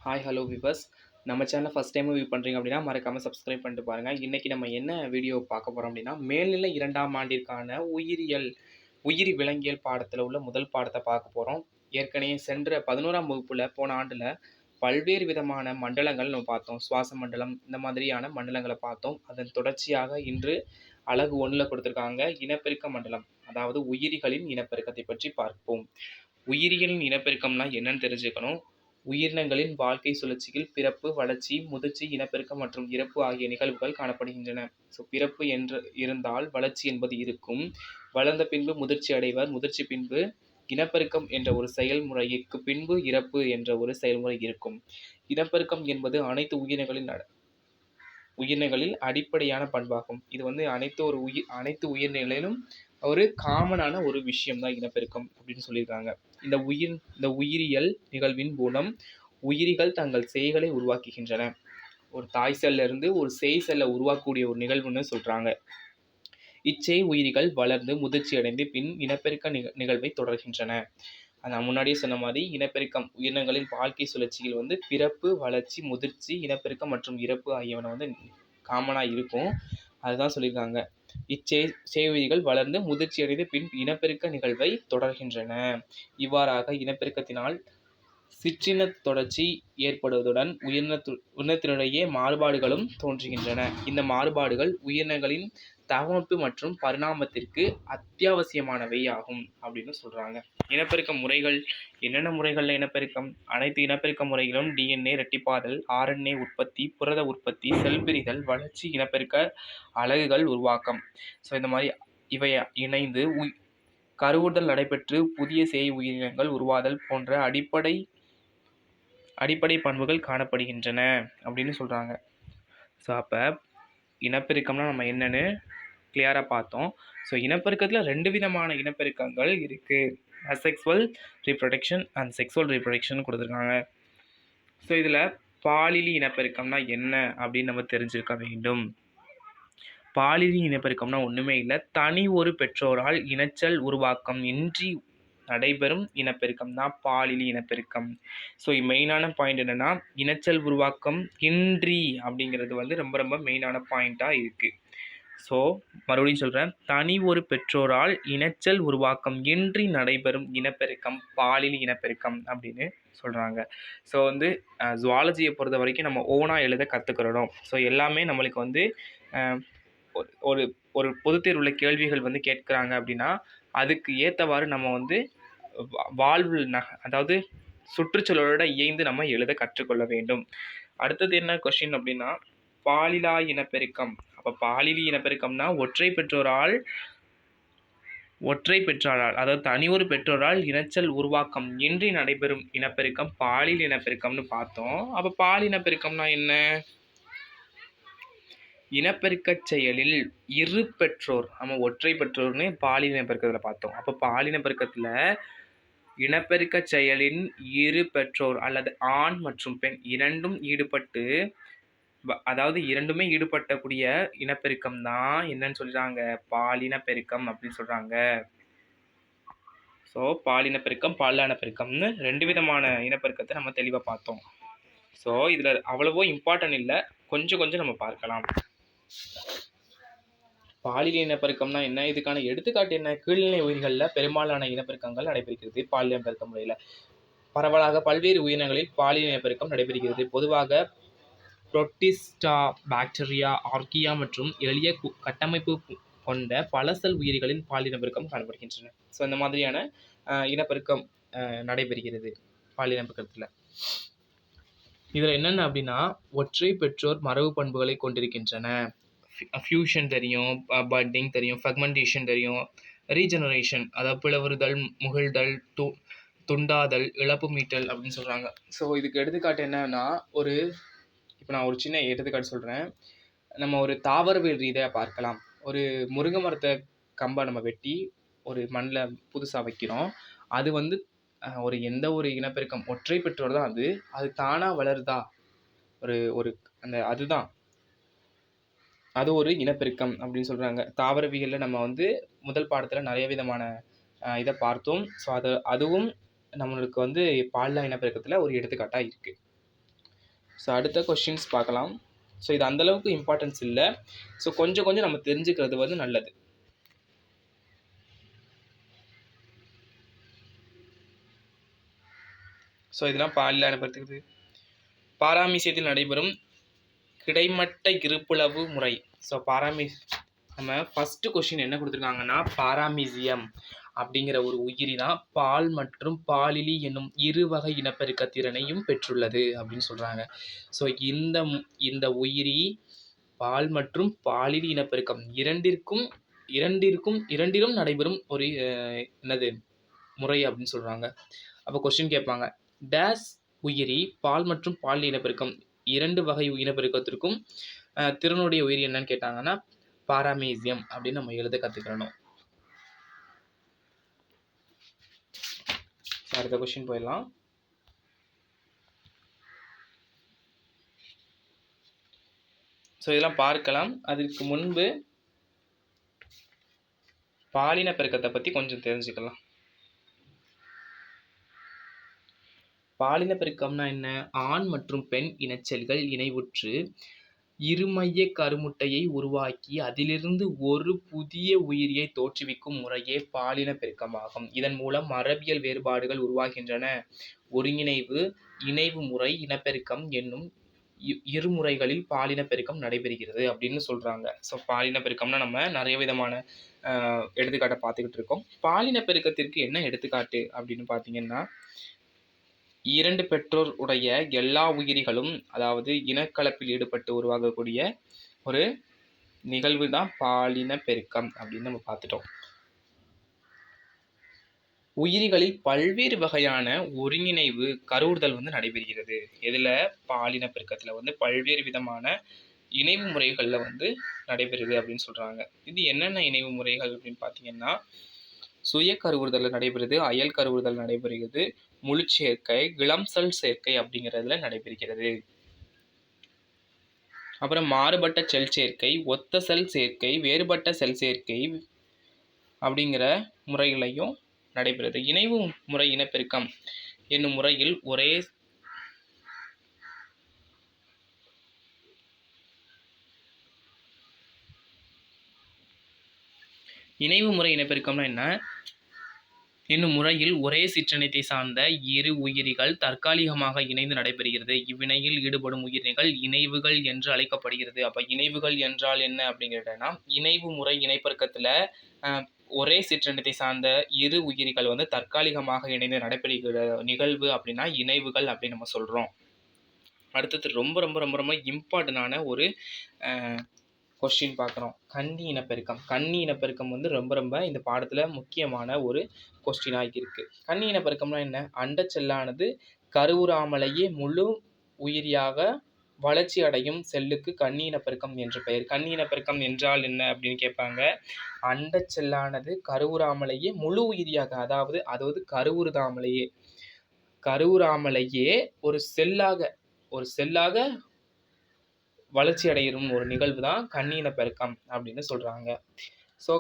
Hi hello viewers. நம்ம சேனலை first time view பண்ணுறீங்க அப்படின்னா மறக்காமல் சப்ஸ்கிரைப் பண்ணிட்டு பாருங்கள். இன்றைக்கி நம்ம என்ன வீடியோ பார்க்க போகிறோம் அப்படின்னா, மேல்நிலை 2ஆம் ஆண்டிற்கான உயிரி விலங்கியல் பாடத்தில் உள்ள முதல் பாடத்தை பார்க்க போகிறோம். ஏற்கனவே சென்ற 11ஆம் வகுப்பில் போன ஆண்டில் பல்வேறு விதமான மண்டலங்கள் நம்ம பார்த்தோம். சுவாச மண்டலம் இந்த மாதிரியான மண்டலங்களை பார்த்தோம். அதன் தொடர்ச்சியாக இன்று அலகு 1ல் கொடுத்துருக்காங்க இனப்பெருக்க மண்டலம், அதாவது உயிரிகளின் இனப்பெருக்கத்தை பற்றி பார்ப்போம். உயிரிகளின் இனப்பெருக்கம்னா என்னன்னு தெரிஞ்சுக்கணும். உயிரினங்களின் வாழ்க்கை சுழற்சியில் பிறப்பு, வளர்ச்சி, முதிர்ச்சி, இனப்பெருக்கம் மற்றும் இறப்பு ஆகிய நிகழ்வுகள் காணப்படுகின்றன. பிறப்பு என்று இருந்தால் வளர்ச்சி என்பது இருக்கும். வளர்ந்த பின்பு முதிர்ச்சி அடைவர். முதிர்ச்சி பின்பு இனப்பெருக்கம் என்ற ஒரு செயல்முறைக்கு பின்பு இறப்பு என்ற ஒரு செயல்முறை இருக்கும். இனப்பெருக்கம் என்பது அனைத்து உயிரினங்களில் அடிப்படையான பண்பாகும். இது அனைத்து உயிரினங்களிலும் ஒரு காமனான ஒரு விஷயம் தான் இனப்பெருக்கம் அப்படின்னு சொல்லியிருக்காங்க. இந்த உயிரியல் நிகழ்வின் மூலம் உயிரிகள் தங்கள் செய்களை உருவாக்குகின்றன. ஒரு தாய் செல்ல இருந்து ஒரு சேய் செல்லை உருவாக்கக்கூடிய ஒரு நிகழ்வுன்னு சொல்றாங்க. இச்செய் உயிரிகள் வளர்ந்து முதிர்ச்சி அடைந்து பின் இனப்பெருக்க நிகழ்வை தொடர்கின்றன. நான் முன்னாடியே சொன்ன மாதிரி இனப்பெருக்கம் உயிரினங்களின் வாழ்க்கை சுழற்சியில் பிறப்பு, வளர்ச்சி, முதிர்ச்சி, இனப்பெருக்கம் மற்றும் இறப்பு ஆகியவனை காமனாக இருக்கும். அதுதான் சொல்லியிருக்காங்க. இச்செய்உயிரிகள் வளர்ந்து முதிர்ச்சி அடைந்து பின் இனப்பெருக்க நிகழ்வை தொடர்கின்றன. இவ்வாறாக இனப்பெருக்கத்தினால் சிற்றின தொடர்ச்சி ஏற்படுவதுடன் உயிரினத்தினுடைய மாறுபாடுகளும் தோன்றுகின்றன. இந்த மாறுபாடுகள் உயிரினங்களின் தகவமைப்பு மற்றும் பரிணாமத்திற்கு அத்தியாவசியமானவை ஆகும் அப்படின்னு சொல்றாங்க. இனப்பெருக்க முறைகள் என்னென்ன முறைகள்ல இனப்பெருக்கம்? அனைத்து இனப்பெருக்க முறைகளும் DNA இரட்டிப்பாதல், RNA உற்பத்தி, புரத உற்பத்தி, செல் பிரிதல், வளர்ச்சி, இனப்பெருக்க அலகுகள் உருவாக்கம். இந்த மாதிரி இவை இணைந்து கருவுறுதல் நடைபெற்று புதிய சேய் உயிரினங்கள் உருவாதல் போன்ற அடிப்படை பண்புகள் காணப்படுகின்றன அப்படின்னு சொல்றாங்க. அப்போ இனப்பெருக்கம்னா நம்ம என்னன்னு கிளியராக பார்த்தோம். இனப்பெருக்கத்தில் 2 விதமான இனப்பெருக்கங்கள் இருக்குது. அசெக்சுவல் ரீப்ரொடக்ஷன் அண்ட் செக்ஸுவல் ரீப்ரொடக்ஷன் கொடுத்துருக்காங்க. இதில் பாலியல் இனப்பெருக்கம்னா என்ன அப்படின்னு நம்ம தெரிஞ்சிருக்க வேண்டும். பாலியல் இனப்பெருக்கம்னா ஒன்றுமே இல்லை, தனி ஒரு பெற்றோரால் இனச்சல் உருவாக்கம் இன்றி நடைபெறும் இனப்பெருக்கம் தான் பாலியல் இனப்பெருக்கம். மெயினான பாயிண்ட் என்னென்னா, இனச்சல் உருவாக்கம் இன்றி அப்படிங்கிறது ரொம்ப ரொம்ப மெயினான பாயிண்ட்டாக இருக்குது. மறுபடியும் சொல்கிறேன், தனி ஒரு பெற்றோரால் இனச்சல் உருவாக்கம் இன்றி நடைபெறும் இனப்பெருக்கம் பாலியல் இனப்பெருக்கம் அப்படின்னு சொல்கிறாங்க. ஜுவாலஜியை பொறுத்த வரைக்கும் நம்ம ஓனாக எழுத கற்றுக்கிறோம். எல்லாமே நம்மளுக்கு ஒரு ஒரு பொதுத் தேர்வுள்ள கேள்விகள் கேட்குறாங்க அப்படின்னா அதுக்கு ஏற்றவாறு நம்ம அதாவது சுற்றுச்சூழலோட இயைந்து நம்ம எழுத கற்றுக்கொள்ள வேண்டும். அடுத்தது என்ன கொஸ்டின் அப்படின்னா, பாலிலா இனப்பெருக்கம். அப்போ பாலியல் இனப்பெருக்கம்னா ஒற்றை பெற்றாரால் அதாவது தனி ஒரு பெற்றோரால் இனச்சல் உருவாக்கம் இன்றி நடைபெறும் இனப்பெருக்கம் பாலியல் இனப்பெருக்கம்னு பார்த்தோம். அப்போ பால் இனப்பெருக்கம்னா என்ன? இனப்பெருக்க செயலில் இரு பெற்றோர், நம்ம ஒற்றை பெற்றோர்னு பாலியல் இனப்பெருக்கத்தில் பார்த்தோம். அப்போ பாலின பெருக்கத்தில் இனப்பெருக்க செயலின் இரு பெற்றோர் அல்லது ஆண் மற்றும் பெண் இரண்டுமே ஈடுபட்டக்கூடிய இனப்பெருக்கம் தான் என்னன்னு சொல்றாங்க? பாலின பெருக்கம் அப்படின்னு சொல்றாங்க. பாலின பெருக்கம், பாலான பெருக்கம்னு 2 விதமான இனப்பெருக்கத்தை நம்ம தெளிவாக பார்த்தோம். இதில் அவ்வளவோ இம்பார்ட்டன்ட் இல்லை, கொஞ்சம் நம்ம பார்க்கலாம். பாலியல் இனப்பெருக்கம்னா என்ன? இதுக்கான எடுத்துக்காட்டு என்ன? கீழ்நிலை உயிர்களில் பெரும்பாலான இனப்பெருக்கங்கள் நடைபெறுகிறது பாலியல் இனப்பெருக்க முறையில். பரவலாக பல்வேறு உயிரினங்களில் பாலியல் இனப்பெருக்கம் நடைபெறுகிறது. பொதுவாக புரோட்டிஸ்டா, பாக்டீரியா, ஆர்க்கியா மற்றும் எளிய கட்டமைப்பு கொண்ட பல செல் உயிரிகளின் பாலியல் இனப்பெருக்கம் காணப்படுகின்றன. இந்த மாதிரியான இனப்பெருக்கம் நடைபெறுகிறது பாலியல் இனப்பெருக்கத்தில். இதில் என்னென்ன அப்படின்னா, ஒற்றை பெற்றோர் மரபு பண்புகளை கொண்டிருக்கின்றன. ஃபியூஷன் தெரியும், பட்டிங் தெரியும், ஃபெக்மெண்டேஷன் தெரியும், ரீஜெனரேஷன் அதாவது பிளவுறுதல், முகிழ்தல், துண்டாதல், இழப்பு மீட்டல் அப்படின்னு சொல்கிறாங்க. இதுக்கு எடுத்துக்காட்டு என்னன்னா, இப்போ நான் ஒரு சின்ன எடுத்துக்காட்டு சொல்கிறேன். நம்ம ஒரு தாவரவியல் ரீதியாக பார்க்கலாம். ஒரு முருங்கை மரத்தை கம்பை நம்ம வெட்டி ஒரு மண்ணில் புதுசாக வைக்கிறோம். அது எந்த ஒரு இனப்பெருக்கம் ஒற்றை பெற்றோர் தான் அது தானாக வளருதா? அதுதான் அது ஒரு இனப்பெருக்கம் அப்படின்னு சொல்கிறாங்க. தாவரவியலில் நம்ம முதல் பாடத்தில் நிறைய விதமான இதை பார்த்தோம். அதுவும் நம்மளுக்கு பாலின இனப்பெருக்கத்தில் ஒரு எடுத்துக்காட்டாக இருக்குது. ஸோ அடுத்த கொஷின்ஸ் பார்க்கலாம். ஸோ இது அந்தளவுக்கு இம்பார்ட்டன்ஸ் இல்லை. ஸோ கொஞ்சம் கொஞ்சம் நம்ம தெரிஞ்சுக்கிறது வந்து நல்லது. ஸோ இதெல்லாம் பாலில் அனுப்புறதுக்கு பாராமீசியத்தில் நடைபெறும் கிடைமட்ட இருப்புளவு முறை. ஸோ நம்ம ஃபஸ்ட்டு கொஷின் என்ன கொடுத்துருக்காங்கன்னா, பாராமீசியம் அப்படிங்கிற ஒரு உயிரி தான் பால் மற்றும் பாலிலி என்னும் இருவகை இனப்பெருக்க திறனையும் பெற்றுள்ளது அப்படின்னு சொல்கிறாங்க. ஸோ இந்த உயிரி பால் மற்றும் பாலிலி இனப்பெருக்கம் இரண்டிலும் நடைபெறும் ஒரு என்னது முறை அப்படின்னு சொல்கிறாங்க. அப்போ கொஸ்டின் கேட்பாங்க, டேஸ் உயிரி பால் மற்றும் பால் இனப்பெருக்கம் இரண்டு வகை இனப்பெருக்கத்திற்கும் திறனுடைய உயிரி என்னன்னு கேட்டாங்கன்னா பாராமீசியம் அப்படின்னு நம்ம எழுத கற்றுக்கிறணும். அடுத்த கொஸ்டின் போயிடலாம். ஸோ இதெல்லாம் பார்க்கலாம். அதுக்கு முன்பு பாலின பெருக்கத்தை பற்றி கொஞ்சம் தெரிஞ்சுக்கலாம். பாலின பெருக்கம்னா என்ன? ஆண் மற்றும் பெண் இனச்செல்கள் இணைவுற்று இருமைய கருமுட்டையை உருவாக்கி அதிலிருந்து ஒரு புதிய உயிரியை தோற்றுவிக்கும் முறையே பாலின பெருக்கமாகும். இதன் மூலம் மரபியல் வேறுபாடுகள் உருவாகின்றன. ஒருங்கிணைவு, இணைவு முறை, இனப்பெருக்கம் என்னும் இருமுறைகளில் பாலின பெருக்கம் நடைபெறுகிறது அப்படின்னு சொல்றாங்க. ஸோ பாலின பெருக்கம்னா நம்ம நிறைய விதமான எடுத்துக்காட்டை பார்த்துக்கிட்டு இருக்கோம். பாலின பெருக்கத்திற்கு என்ன எடுத்துக்காட்டு அப்படின்னு பார்த்தீங்கன்னா, இரண்டு பெற்றோர் உடைய எல்லா உயிரிகளும், அதாவது இனக்கலப்பில் ஈடுபட்டு உருவாகக்கூடிய ஒரு நிகழ்வு தான் பாலின பெருக்கம் அப்படின்னு நம்ம பார்த்துட்டோம். உயிரிகளில் பல்வேறு வகையான ஒருங்கிணைவு கருவுறுதல் வந்து நடைபெறுகிறது. எதுல? பாலின பெருக்கத்துல வந்து பல்வேறு விதமான இணைவு முறைகள்ல வந்து நடைபெறுது அப்படின்னு சொல்றாங்க. இது என்னென்ன இணைவு முறைகள் அப்படின்னு பார்த்தீங்கன்னா, சுய கருவுறுதல் நடைபெறுது, அயல் கருவுறுதல் நடைபெறுகிறது, முழு சேர்க்கை, இளம் செல் சேர்க்கை அப்படிங்கிறதுல நடைபெறுகிறது. அப்புறம் மாறுபட்ட செல் சேர்க்கை, ஒத்த செல் சேர்க்கை, வேறுபட்ட செல் சேர்க்கை அப்படிங்கிற முறைகளையும் நடைபெறுது. இணைவு முறை இனப்பெருக்கம் என்னும் முறையில் இணைவு முறை இனப்பெருக்கம்னா என்ன? என்னும் முறையில் ஒரே சிற்றினத்தை சார்ந்த இரு உயிரிகள் தற்காலிகமாக இணைந்து நடைபெறுகிறது. இவ்வினையில் ஈடுபடும் உயிரிகள் இணைவுகள் என்று அழைக்கப்படுகிறது. அப்ப இணைவுகள் என்றால் என்ன அப்படிங்கிறதுனா, இணைவு முறை இனப்பெருக்கத்துல ஒரே சிற்றினத்தை சார்ந்த இரு உயிரிகள் வந்து தற்காலிகமாக இணைந்து நடைபெறுகிற நிகழ்வு அப்படின்னா இணைவுகள் அப்படின்னு நம்ம சொல்றோம். அடுத்தது ரொம்ப ரொம்ப ரொம்ப ரொம்ப இம்பார்ட்டண்டான ஒரு கொஸ்டின் பார்க்குறோம். கன்னி இனப்பெருக்கம். கன்னி இனப்பெருக்கம் வந்து ரொம்ப ரொம்ப இந்த பாடத்தில் முக்கியமான ஒரு கொஸ்டினாக இருக்குது. கன்னி இனப்பெருக்கம்னா என்ன? அண்டச்செல்லானது கருவுறாமலேயே முழு உயிரியாக வளர்ச்சி அடையும் செல்லுக்கு கன்னி இனப்பெருக்கம் என்று பெயர். கன்னி இனப்பெருக்கம் என்றால் என்ன அப்படின்னு கேட்பாங்க. அண்டச்செல்லானது கருவுறாமலேயே முழு உயிரியாக, அதாவது கருவுறாமலேயே ஒரு செல்லாக வளர்ச்சி அடையும் ஒரு நிகழ்வு தான் கன்னி இனப்பெருக்கம் அப்படின்னு சொல்றாங்க. ஸோ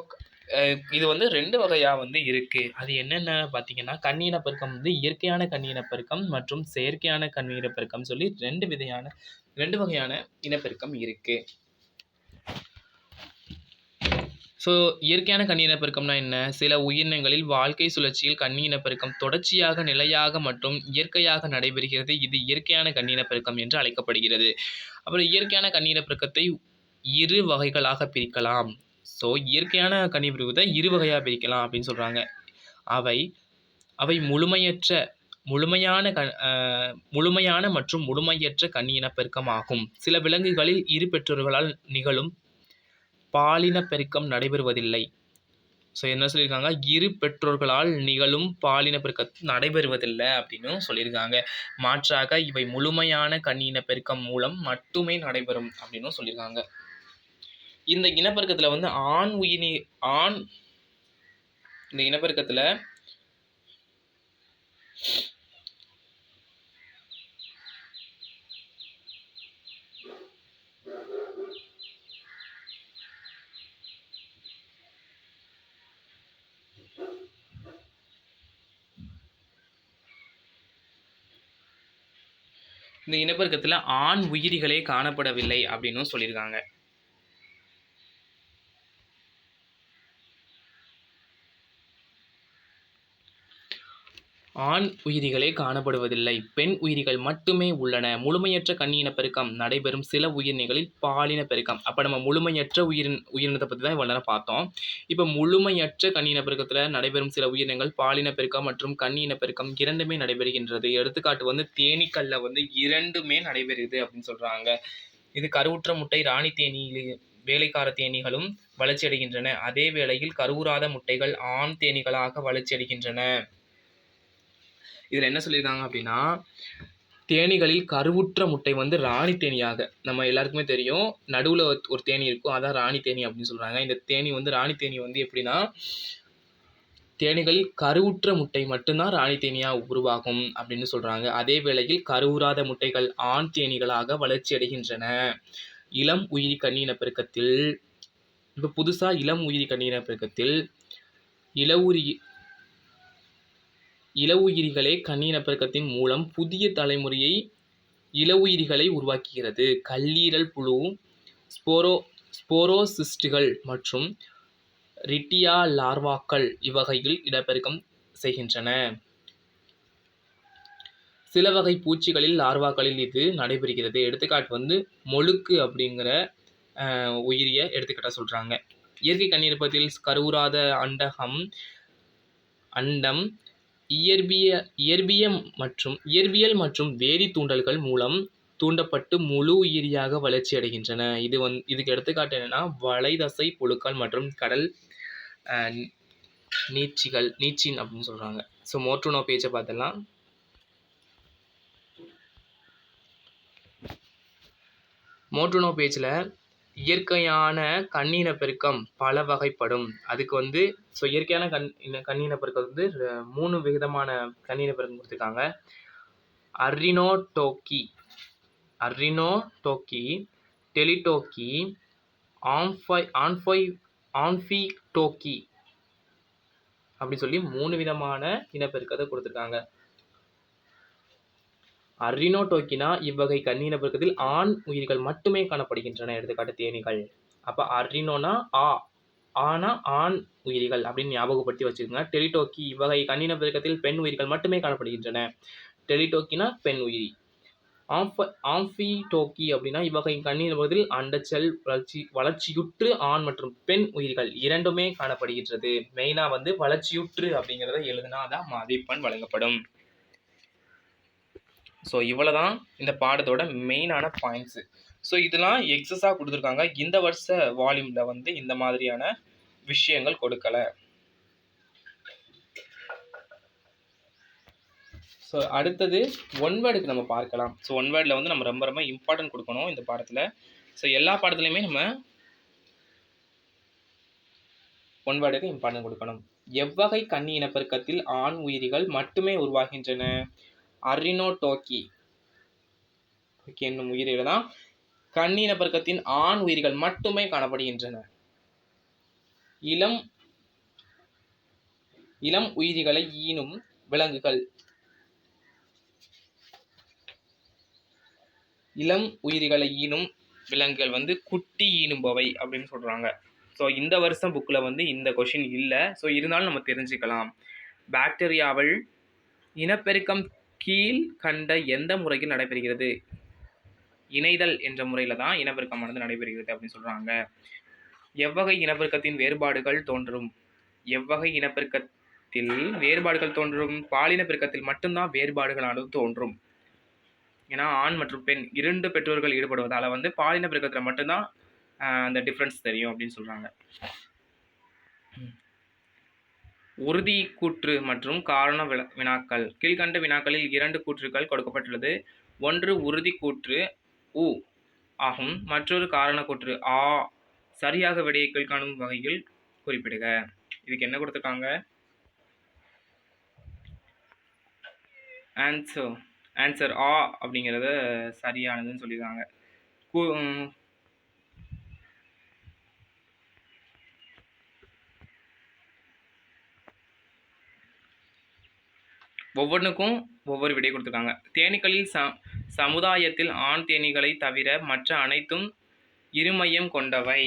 இது வந்து ரெண்டு வகையா வந்து இருக்கு. அது என்னென்ன பார்த்தீங்கன்னா, கன்னி இனப்பெருக்கம் வந்து இயற்கையான கன்னி இனப்பெருக்கம் மற்றும் செயற்கையான கன்னி இனப்பெருக்கம் சொல்லி ரெண்டு வகையான இனப்பெருக்கம் இருக்கு. ஸோ இயற்கையான கன்னி இனப்பெருக்கம்னா என்ன? சில உயிரினங்களில் வாழ்க்கை சுழற்சியில் கன்னி இனப்பெருக்கம் தொடர்ச்சியாக, நிலையாக மற்றும் இயற்கையாக நடைபெறுகிறது. இது இயற்கையான கன்னி இனப்பெருக்கம் என்று அழைக்கப்படுகிறது. அப்புறம் இயற்கையான கன்னி இனப்பெருக்கத்தை இரு வகைகளாக பிரிக்கலாம். ஸோ இயற்கையான கன்னி பெருக்கத்தை இரு வகையாக பிரிக்கலாம் அப்படின்னு சொல்றாங்க. அவை முழுமையான மற்றும் முழுமையற்ற கன்னி இனப்பெருக்கம் ஆகும். சில விலங்குகளில் இரு பெற்றோர்களால் நிகழும் பாலின பெருக்கம் நடைபெறுவதில்லை. ஸோ என்ன சொல்லியிருக்காங்க? இரு பெற்றோர்களால் நிகழும் பாலின பெருக்கம் நடைபெறுவதில்லை அப்படின்னு சொல்லியிருக்காங்க. மாற்றாக இவை முழுமையான கன்னி இனப்பெருக்கம் மூலம் மட்டுமே நடைபெறும் அப்படின்னு சொல்லியிருக்காங்க. இந்த இனப்பெருக்கத்தில் வந்து இந்த இனப்பெருக்கத்தில் இந்த இனப்பெருக்கத்தில் ஆண் உயிரிகளே காணப்படவில்லை அப்படின்னும் சொல்லியிருக்காங்க. ஆண் உயிரிகளே காணப்படுவதில்லை, பெண் உயிரிகள் மட்டுமே உள்ளன. முழுமையற்ற கன்னி இனப்பெருக்கம் நடைபெறும் சில உயிரினங்களில் பாலின பெருக்கம். அப்போ நம்ம முழுமையற்ற உயிரினத்தை பற்றி தான் இவ்வளோ நேரம் பார்த்தோம். இப்போ முழுமையற்ற கன்னி இனப்பெருக்கத்தில் நடைபெறும் சில உயிரினங்கள் பாலின பெருக்கம் மற்றும் கன்னி இனப்பெருக்கம் இரண்டுமே நடைபெறுகின்றது. எடுத்துக்காட்டு வந்து தேனீக்கல்ல வந்து இரண்டுமே நடைபெறுது அப்படின்னு சொல்கிறாங்க. இது கருவுற்ற முட்டை ராணி தேனி வேலைக்கார தேனீகளும் வளர்ச்சி அடைகின்றன. அதே வேளையில் கருவுறாத முட்டைகள் ஆண் தேனீகளாக வளர்ச்சி அடைகின்றன. இதில் என்ன சொல்லியிருக்காங்க அப்படின்னா, தேனீகளில் கருவுற்ற முட்டை வந்து ராணி தேனியாக, நம்ம எல்லாருக்குமே தெரியும், நடுவில் ஒரு தேனி இருக்கும், அதான் ராணி தேனி அப்படின்னு சொல்கிறாங்க. இந்த தேனி வந்து ராணி தேனி வந்து எப்படின்னா, தேனீகளில் கருவுற்ற முட்டை மட்டும்தான் ராணி தேனியாக உருவாகும் அப்படின்னு சொல்கிறாங்க. அதே வேளையில் கருவுறாத முட்டைகள் ஆண் தேனீகளாக வளர்ச்சி அடைகின்றன. இளம் உயிரி கன்னி இனப்பெருக்கத்தில் இப்போ புதுசாக இளம் உயிரி கன்னி இனப்பெருக்கத்தில் இளவுயிரிகளே கன்னி இனப்பெருக்கத்தின் மூலம் புதிய தலைமுறையை இளவுயிரிகளை உருவாக்குகிறது. கல்லீரல் புழு, ஸ்போரோசிஸ்டுகள் மற்றும் ரிட்டியா லார்வாக்கள் இவ்வகையில் இனப்பெருக்கம் செய்கின்றன. சில வகை பூச்சிகளில் லார்வாக்களில் இது நடைபெறுகிறது. எடுத்துக்காட்டு வந்து மொழுக்கு அப்படிங்கிற உயிரியை எடுத்துக்கிட்ட சொல்கிறாங்க. இயற்கை கன்னியினப்பெருக்கத்தில் கருவுறாத அண்டம் இயற்பியல் மற்றும் வேதி தூண்டல்கள் மூலம் தூண்டப்பட்டு முழு உயிரியாக வளர்ச்சி அடைகின்றன. இதுக்கு எடுத்துக்காட்டு என்னன்னா வளைதசை புழுக்கள் மற்றும் கடல் நீச்சின் அப்படின்னு சொல்றாங்க. ஸோ மோர்டூனோ பேஜை பார்த்துடலாம். மோர்டூனோ பேஜில் இயற்கையான கன்னியினப்பெருக்கம் பல வகைப்படும். அதுக்கு வந்து ஸோ இயற்கையான கன்னியினப்பெருக்கம் வந்து 3 விதமான கன்னியினப்பெருக்கம் கொடுத்துருக்காங்க. அர்ரினோடோக்கி, டெலிடோக்கி, ஆம்ஃபிடோக்கி அப்படி சொல்லி 3 விதமான இனப்பெருக்கத்தை கொடுத்துருக்காங்க. அர்ரினோடோக்கினா இவ்வகை கன்னி இனப்பெருக்கத்தில் ஆண் உயிர்கள் மட்டுமே காணப்படுகின்றன. எடுத்துக்காட்டு தேனீகள். அப்போ அர்ரினோனா ஆனா ஆண் உயிரிகள் அப்படின்னு ஞாபகப்படுத்தி வச்சுக்கோங்க. டெலிடோக்கி இவ்வகை கன்னி இனப்பெருக்கத்தில் பெண் உயிர்கள் மட்டுமே காணப்படுகின்றன. டெலிடோக்கினா பெண் உயிரி. ஆம்ஃபிடோக்கி அப்படின்னா இவ்வகை கன்னி இனப்பெருக்கத்தில் அண்டச்செல் வளர்ச்சியுற்று ஆண் மற்றும் பெண் உயிர்கள் இரண்டுமே காணப்படுகின்றது. மெயினா வந்து வளர்ச்சியுற்று அப்படிங்கிறத எழுதுனா தான் மதிப்பெண் வழங்கப்படும். ஸோ இவ்வளோதான் இந்த பாடத்தோட மெயினான பாயிண்ட்ஸு. ஸோ இதெல்லாம் எக்ஸஸாக கொடுத்துருக்காங்க. இந்த வருஷ வால்யூமில் வந்து இந்த மாதிரியான விஷயங்கள் கொடுக்கலை. ஸோ அடுத்தது ஒன் வேர்டுக்கு நம்ம பார்க்கலாம். ஸோ ஒன் வேர்டில் வந்து நம்ம ரொம்ப ரொம்ப இம்பார்ட்டன்ட் கொடுக்கணும் இந்த பாடத்தில். ஸோ எல்லா பாடத்துலையுமே நம்ம ஒன் வேர்டுக்கு இம்பார்ட்டன்ட் கொடுக்கணும். எவ்வகை கன்னி இனப்பெருக்கத்தில் ஆண் உயிரிகள் மட்டுமே உருவாகின்றன? அர்ரினோடோக்கி என்னும் உயிரிகள் தான் கன்னி இனப்பெருக்கத்தின் ஆண் உயிரிகள் மட்டுமே காணப்படுகின்றன. இளம் உயிரிகளை ஈனும் விலங்குகள். இளம் உயிரிகளை ஈனும் விலங்குகள் வந்து குட்டி ஈனும்பவை அப்படின்னு சொல்கிறாங்க. ஸோ இந்த வருஷம் புக்கில் வந்து இந்த கொஷின் இல்லை. ஸோ இருந்தாலும் நம்ம தெரிஞ்சுக்கலாம். பாக்டீரியாவில் இனப்பெருக்கம் கீழ் கண்ட எந்த முறையில் நடைபெறுகிறது? இணைதல் என்ற முறையில் தான் இனப்பெருக்கமானது நடைபெறுகிறது அப்படின்னு சொல்கிறாங்க. எவ்வகை இனப்பெருக்கத்தின் வேறுபாடுகள் தோன்றும்? எவ்வகை இனப்பெருக்கத்தில் வேறுபாடுகள் தோன்றும்? பாலின பெருக்கத்தில் மட்டும்தான் வேறுபாடுகளானது தோன்றும். ஏன்னா ஆண் மற்றும் பெண் 2 பெற்றோர்கள் ஈடுபடுவதால் வந்து பாலின பெருக்கத்தில் மட்டும்தான் அந்த டிஃப்ரென்ஸ் தெரியும் அப்படின்னு சொல்கிறாங்க. உறுதி கூற்று மற்றும் காரண வினாக்கள். கீழ்கண்ட வினாக்களில் 2 கூற்றுகள் கொடுக்கப்பட்டுள்ளது. ஒன்று உறுதி கூற்று உ ஆகும், மற்றொரு காரண கூற்று ஆ. சரியாக விடையை கீழ்காணும் வகையில் குறிப்பிடுக. இதுக்கு என்ன கொடுத்துருக்காங்க? ஆன்சர் ஆ அப்படிங்கிறத சரியானதுன்னு சொல்லியிருக்காங்க. ஒவ்வொன்றுக்கும் ஒவ்வொரு விடை கொடுத்துருக்காங்க. தேனீக்களில் சமுதாயத்தில் ஆண் தேனீகளை தவிர மற்ற அனைத்தும் இருமையம் கொண்டவை.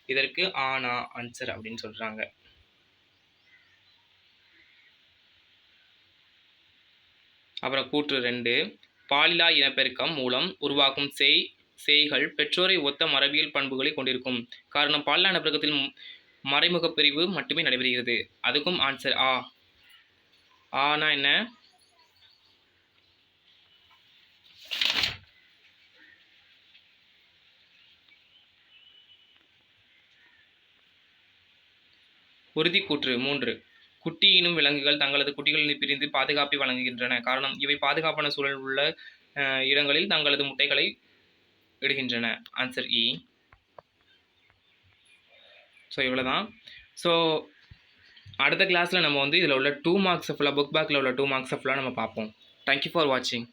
இதற்கு ஆனா ஆன்சர் அப்படின்னு சொல்றாங்க. அப்புறம் கூற்று 2, பாலில்லா இனப்பெருக்கம் மூலம் உருவாகும் சேய்கள் பெற்றோரை ஒத்த மரபியல் பண்புகளை கொண்டிருக்கும். காரணம், பாலில்லா இனப்பெருக்கத்தில் மறைமுக பிரிவு மட்டுமே நடைபெறுகிறது. அதுக்கும் ஆன்சர் ஆ. ஆனா என்ன? உறுதிக்கூற்று 3, குட்டியினும் விலங்குகள் தங்களது குட்டிகளில் பிரிந்து பாதுகாப்பை வழங்குகின்றன. காரணம், இவை பாதுகாப்பான சூழல் உள்ள இடங்களில் தங்களது முட்டைகளை இடுகின்றன. ஆன்சர் இ. ஸோ இவ்வளோதான். ஸோ அடுத்த கிளாஸில் நம்ம வந்து இதில் உள்ள 2 மார்க்ஸை ஃபுல்லாக புக் பேக்கில் உள்ள 2 மார்க்ஸை ஃபுல்லாக நம்ம பார்ப்போம். தேங்க்யூ ஃபார் வாட்சிங்.